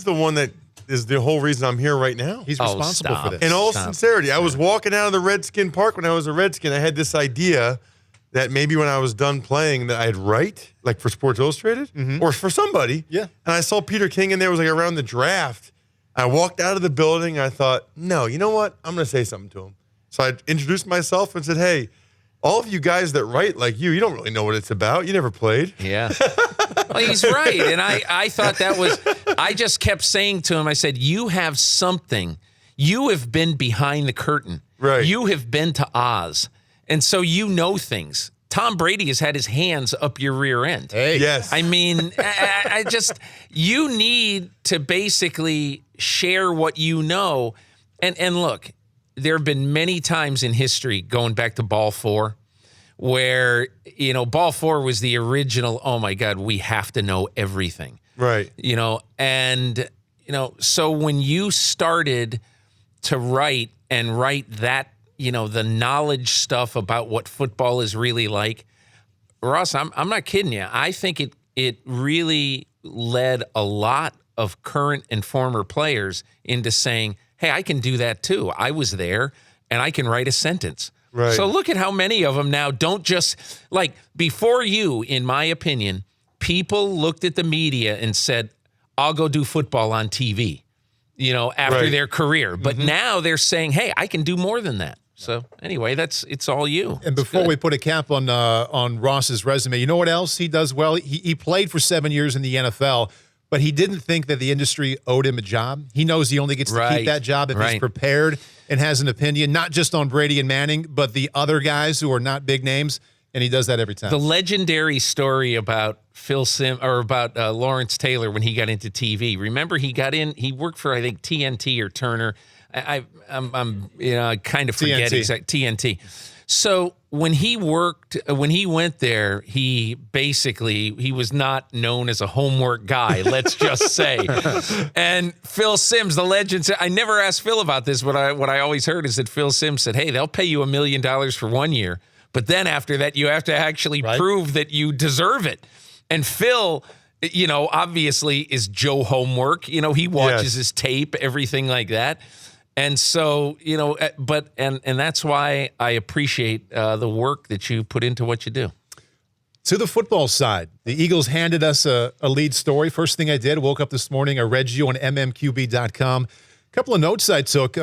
he's the one that is the whole reason I'm here right now. He's responsible for this. In all sincerity, I was walking out of the Redskin Park when I was a Redskin. I had this idea that maybe when I was done playing that I'd write, like for Sports Illustrated or for somebody. Yeah. And I saw Peter King in there. It was like around the draft. I walked out of the building. I thought, no, you know what? I'm going to say something to him. So I introduced myself and said, hey, all of you guys that write like you don't really know what it's about. You never played. Yeah. Well, he's right. And I thought that was, I just kept saying to him, I said, you have something. You have been behind the curtain. Right. You have been to Oz. And so you know things. Tom Brady has had his hands up your rear end. Hey. Yes. I mean, I just, you need to basically share what you know. And look, there have been many times in history, going back to Ball 4, where, Ball 4 was the original, oh my God, we have to know everything. Right. So when you started to write that, the knowledge stuff about what football is really like, Ross, I'm not kidding you. I think it really led a lot of current and former players into saying, hey, I can do that too. I was there and I can write a sentence. Right. So look at how many of them now don't just, like, before you, in my opinion, people looked at the media and said, I'll go do football on TV, after their career. But now they're saying, hey, I can do more than that. So anyway, it's all you. And before we put a cap on Ross's resume, you know what else he does well? He played for 7 years in the NFL, but he didn't think that the industry owed him a job. He knows he only gets to keep that job if he's prepared and has an opinion, not just on Brady and Manning, but the other guys who are not big names, and he does that every time. The legendary story about about Lawrence Taylor when he got into TV. Remember, he worked for, I think, TNT or Turner. I'm kind of forgetting TNT. So when he went there, he was not known as a homework guy, let's just say. And Phil Simms, the legend, said, I never asked Phil about this, but what I always heard is that Phil Simms said, hey, they'll pay you $1 million for 1 year, but then after that, you have to actually prove that you deserve it. And Phil, obviously is Joe Homework. He watches his tape, everything like that. And so, and that's why I appreciate the work that you put into what you do. To the football side, the Eagles handed us a lead story. First thing I did, woke up this morning, I read you on mmqb.com. A couple of notes I took.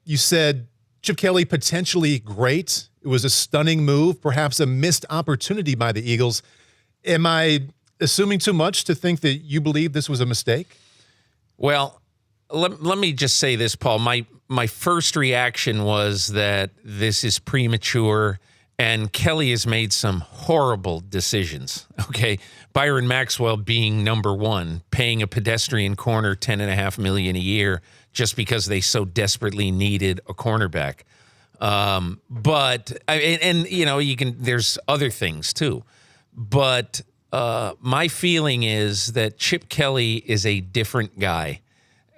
You said Chip Kelly potentially great. It was a stunning move, perhaps a missed opportunity by the Eagles. Am I assuming too much to think that you believe this was a mistake? Well, let me just say this, Paul. My first reaction was that this is premature, and Kelly has made some horrible decisions. Okay, Byron Maxwell being number one, paying a pedestrian corner $10.5 million a year just because they so desperately needed a cornerback. There's other things too. But my feeling is that Chip Kelly is a different guy.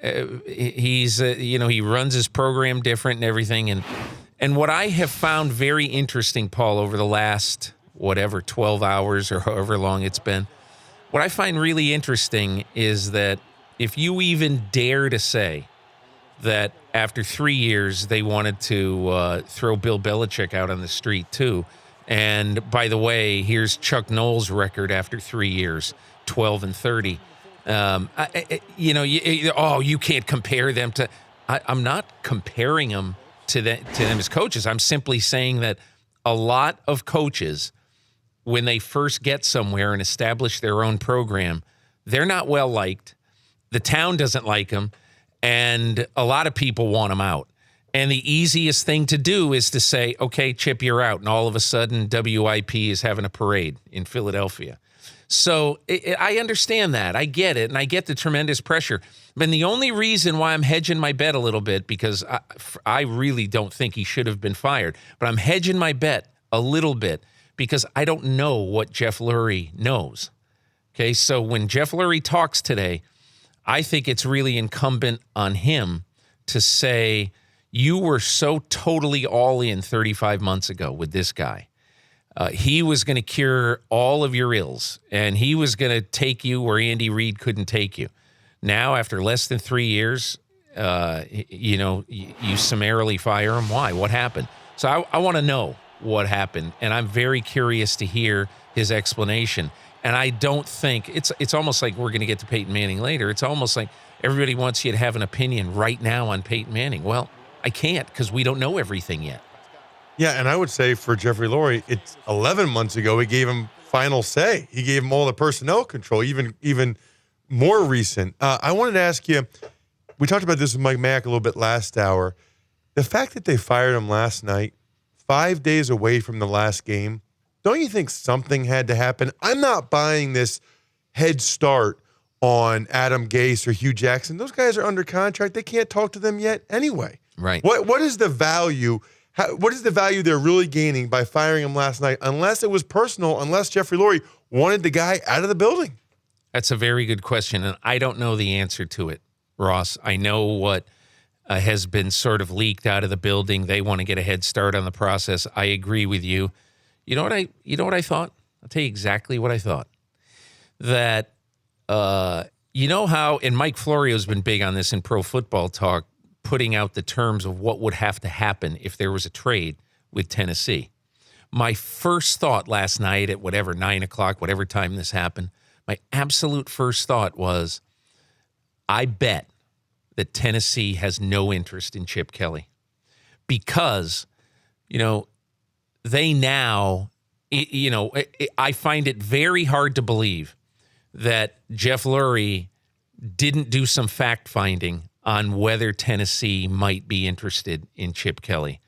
He runs his program different and everything. And what I have found very interesting, Paul, over the last, 12 hours or however long it's been, what I find really interesting is that if you even dare to say that after 3 years they wanted to throw Bill Belichick out on the street too, and by the way, here's Chuck Noll's record after 3 years, 12-30. You can't compare them to. I'm not comparing them to them as coaches. I'm simply saying that a lot of coaches, when they first get somewhere and establish their own program, they're not well liked. The town doesn't like them, and a lot of people want them out. And the easiest thing to do is to say, okay, Chip, you're out. And all of a sudden, WIP is having a parade in Philadelphia. So I understand that. I get it. And I get the tremendous pressure. But the only reason why I'm hedging my bet a little bit, because I really don't think he should have been fired, but I'm hedging my bet a little bit because I don't know what Jeff Lurie knows. Okay, so when Jeff Lurie talks today, I think it's really incumbent on him to say, you were so totally all in 35 months ago with this guy. He was going to cure all of your ills, and he was going to take you where Andy Reid couldn't take you. Now, after less than 3 years, you summarily fire him. Why? What happened? So I want to know what happened, and I'm very curious to hear his explanation. And I don't think it's almost like we're going to get to Peyton Manning later. It's almost like everybody wants you to have an opinion right now on Peyton Manning. Well, I can't because we don't know everything yet. Yeah, and I would say for Jeffrey Lurie, it's 11 months ago he gave him final say. He gave him all the personnel control, even more recent. I wanted to ask you, we talked about this with Mike Mack a little bit last hour. The fact that they fired him last night, 5 days away from the last game, don't you think something had to happen? I'm not buying this head start on Adam Gase or Hugh Jackson. Those guys are under contract. They can't talk to them yet anyway. Right. What is the value? What is the value they're really gaining by firing him last night? Unless it was personal, unless Jeffrey Lurie wanted the guy out of the building. That's a very good question, and I don't know the answer to it, Ross. I know what has been sort of leaked out of the building. They want to get a head start on the process. I agree with you. You know what I thought? I'll tell you exactly what I thought. That you know how, and Mike Florio's been big on this in Pro Football Talk, putting out the terms of what would have to happen if there was a trade with Tennessee. My first thought last night at 9 o'clock, whatever time this happened, my absolute first thought was, I bet that Tennessee has no interest in Chip Kelly because, they now, I find it very hard to believe that Jeff Lurie didn't do some fact-finding on whether Tennessee might be interested in Chip Kelly.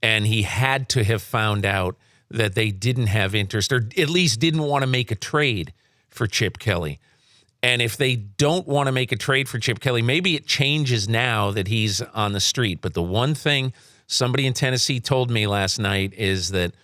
And he had to have found out that they didn't have interest, or at least didn't want to make a trade for Chip Kelly. And if they don't want to make a trade for Chip Kelly, maybe it changes now that he's on the street. But the one thing somebody in Tennessee told me last night is that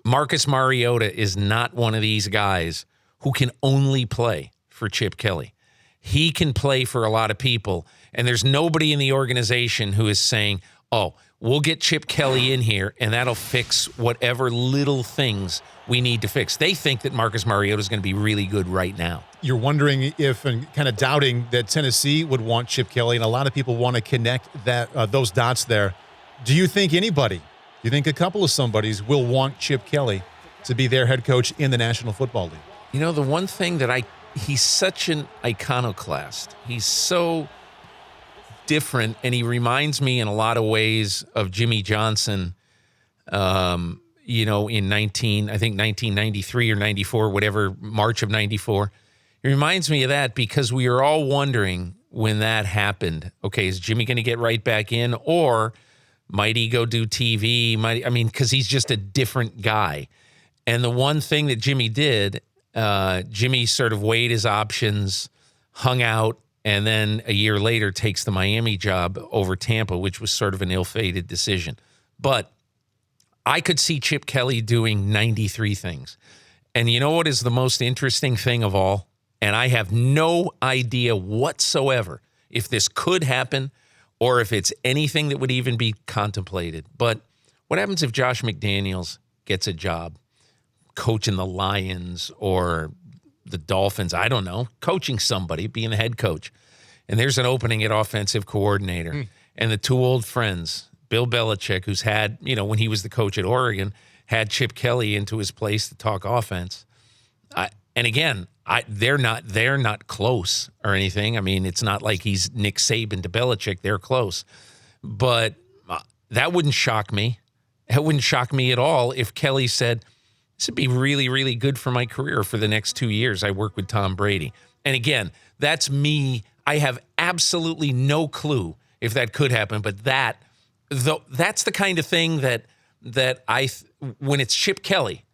Marcus Mariota is not one of these guys who can only play for Chip Kelly. He can play for a lot of people, and there's nobody in the organization who is saying, oh, we'll get Chip Kelly in here, and that'll fix whatever little things we need to fix. They think that Marcus Mariota is going to be really good right now. You're wondering if, and kind of doubting that Tennessee would want Chip Kelly, and a lot of people want to connect those dots there. Do you think anybody, do you think a couple of somebodies will want Chip Kelly to be their head coach in the National Football League? The one thing that he's such an iconoclast. He's so different, and he reminds me in a lot of ways of Jimmy Johnson, in 1993 or 94, whatever, March of 94. It reminds me of that because we were all wondering when that happened, okay, is Jimmy going to get right back in, or might he go do TV? Because he's just a different guy. And the one thing that Jimmy did, Jimmy sort of weighed his options, hung out, and then a year later takes the Miami job over Tampa, which was sort of an ill-fated decision. But I could see Chip Kelly doing 93 things. And you know what is the most interesting thing of all? And I have no idea whatsoever if this could happen or if it's anything that would even be contemplated. But what happens if Josh McDaniels gets a job coaching the Lions or the Dolphins? I don't know, coaching somebody, being the head coach. And there's an opening at offensive coordinator. And the two old friends, Bill Belichick, who's had, when he was the coach at Oregon, had Chip Kelly into his place to talk offense. And again, they're not close or anything. I mean, it's not like he's Nick Saban to Belichick. They're close. But that wouldn't shock me. It wouldn't shock me at all if Kelly said, this would be really, really good for my career for the next 2 years. I work with Tom Brady. And again, that's me. I have absolutely no clue if that could happen. But that's the kind of thing that when it's Chip Kelly,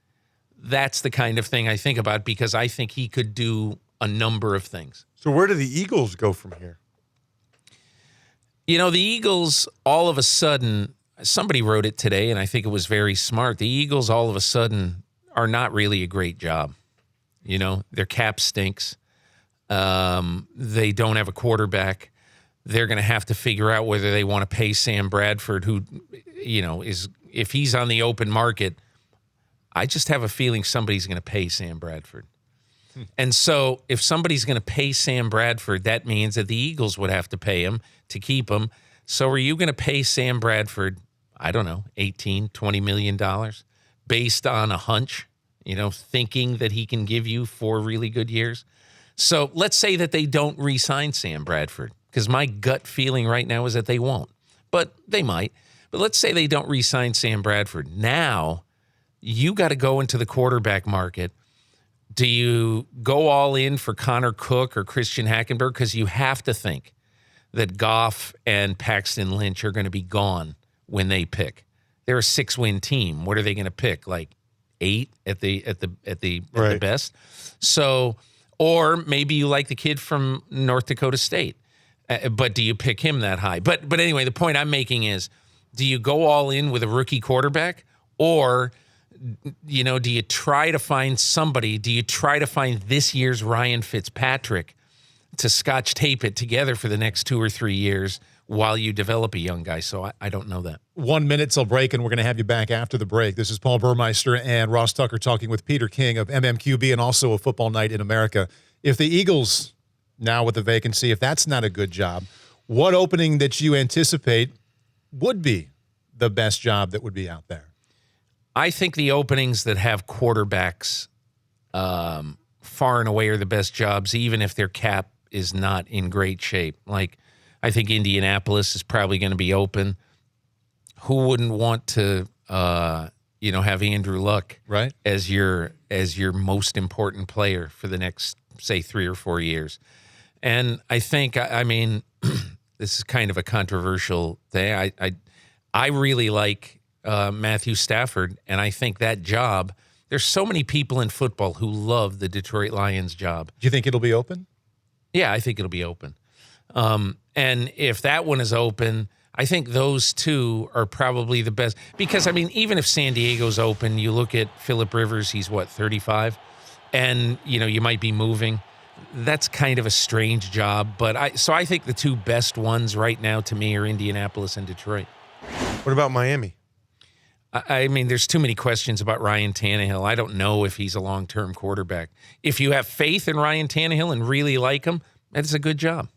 that's the kind of thing I think about because I think he could do a number of things. So where do the Eagles go from here? The Eagles all of a sudden, somebody wrote it today, and I think it was very smart. The Eagles all of a sudden are not really a great job. Their cap stinks. They don't have a quarterback. They're going to have to figure out whether they want to pay Sam Bradford, who, if he's on the open market, I just have a feeling somebody's going to pay Sam Bradford. And so if somebody's going to pay Sam Bradford, that means that the Eagles would have to pay him to keep him. So are you going to pay Sam Bradford, I don't know, $18-20 million based on a hunch, thinking that he can give you 4 really good years? So let's say that they don't re-sign Sam Bradford, because my gut feeling right now is that they won't, but they might. But let's say they don't re-sign Sam Bradford. Now you got to go into the quarterback market. Do you go all in for Connor Cook or Christian Hackenberg? Because you have to think that Goff and Paxton Lynch are going to be gone when they pick. They're a 6-win team. What are they going to pick? Like 8 at the best. So, or maybe you like the kid from North Dakota State, but do you pick him that high? But anyway, the point I'm making is, do you go all in with a rookie quarterback, or do you try to find somebody? Do you try to find this year's Ryan Fitzpatrick to scotch tape it together for the next 2 or 3 years while you develop a young guy? So I don't know that. 1 minute till break, and we're going to have you back after the break. This is Paul Burmeister and Ross Tucker talking with Peter King of MMQB and also a Football Night in America. If the Eagles, now with the vacancy, if that's not a good job, what opening that you anticipate would be the best job that would be out there? I think the openings that have quarterbacks far and away are the best jobs, even if their cap is not in great shape. Like, I think Indianapolis is probably going to be open. Who wouldn't want to, have Andrew Luck right as your most important player for the next, say, 3 or 4 years? And I think, I mean, this is kind of a controversial thing. I really like Matthew Stafford, and I think that job, there's so many people in football who love the Detroit Lions job. Do you think it'll be open? Yeah, I think it'll be open. And if that one is open, I think those two are probably the best. Because, I mean, even if San Diego's open, you look at Phillip Rivers, he's 35? And, you might be moving. That's kind of a strange job. But I think the two best ones right now to me are Indianapolis and Detroit. What about Miami? I mean, there's too many questions about Ryan Tannehill. I don't know if he's a long-term quarterback. If you have faith in Ryan Tannehill and really like him, that's a good job.